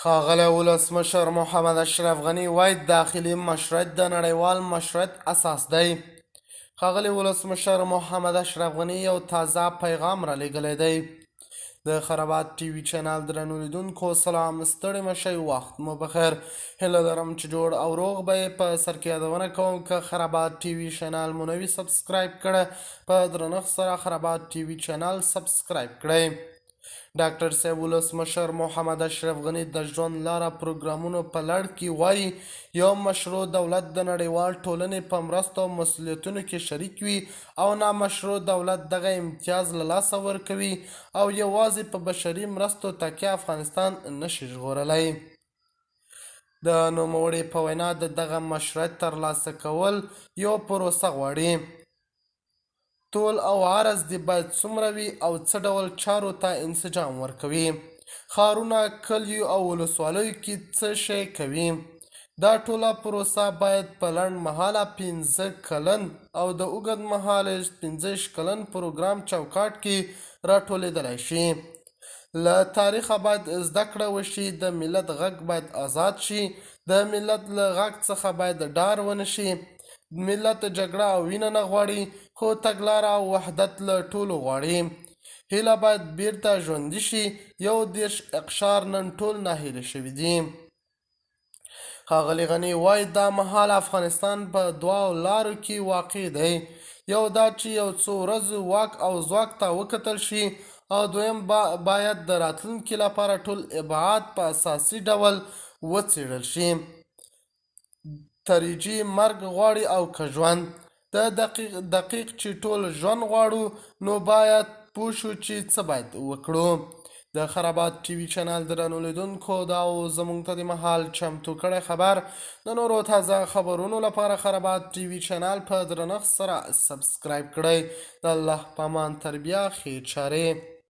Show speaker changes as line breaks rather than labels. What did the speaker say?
ښاغلی ولسمشر محمد اشرف غني وایي داخلي مشروعیت د نړیوال مشروعیت اساس دی. ښاغلی ولسمشر محمد اشرف غني یو تازه پیغام را لیږلی دی. د خرابات ټي وي چینل درنو لیدونکو سلام، ستړي مشئ، وخت مو بخیر. هیله لرم چې جوړ او روغ به یې. په سر کې یادونه کوم که خرابات ټي وي چینل مو نه وي سبسکرایب کړی، په درنښت سره خرابات ټي وي چینل سبسکرایب کړئ. ډاکټر صاحب ولسمشر محمد اشرف غني د ژوند لاره پروګرامونو په لړ کې وایي یو مشروع دولت د نړیوال ټولنې په مرستو او مسؤلیتونو کې شریک وي او نامشروع دولت دغه امتیاز له لاسه ورکوي او یوازې په بشري مرستو تکیه افغانستان نشي ژغورلی. د نوموړي په وینا د دغه مشروعیت ترلاسه کول یو پروسه غواړي. طول او عرض دې باید څومره وي او څه ډول چارو ته انسجام ورکوي؟ ښارونه، کلیو او ولسوالیو کې څه شی کوي؟ دا ټوله پروسه باید په لنډ مهاله 15 کلن او د اوږد مهاله 15 کلن پروګرام چوکاټ کې راټولېدلی شي. له تاریخه باید زده کړه وشي، د ملت غږ باید آزاد شي، د ملت له غږ څخه باید ډار ونه شي. ملت جګړه او وینه نه غواړي، خو تګلاره او وحدت له ټولو غواړي. هیله باید بیرته ژوندي شي. 21 اقشار نن ټول ناهیلي شوي دي. ښاغلي غني وایي دا مهال افغانستان په دوو لارو کې واقع دی. یو دا چې یو څو ورځو واک او ځواک ته وکتل شي، او دویم باید د راتلونکي لپاره ټول ابعاد په اساسي ډول وڅېړل شي. ترجیح مرګ غواړي او که ژوند؟ د دقیق چې ټول ژوند غواړو، نو باید پوه شو چې څه باید وکړو. د خرابات ټي وي چینل درنو لیدونکو دا زموږ ته د مهال چمتو کړی خبر. د نورو تازه خبرونو لپاره خرابات ټي وي چینل په درنښت سره سبسکرایب کړئ. د الله په امان، تربیه، ښې چارې.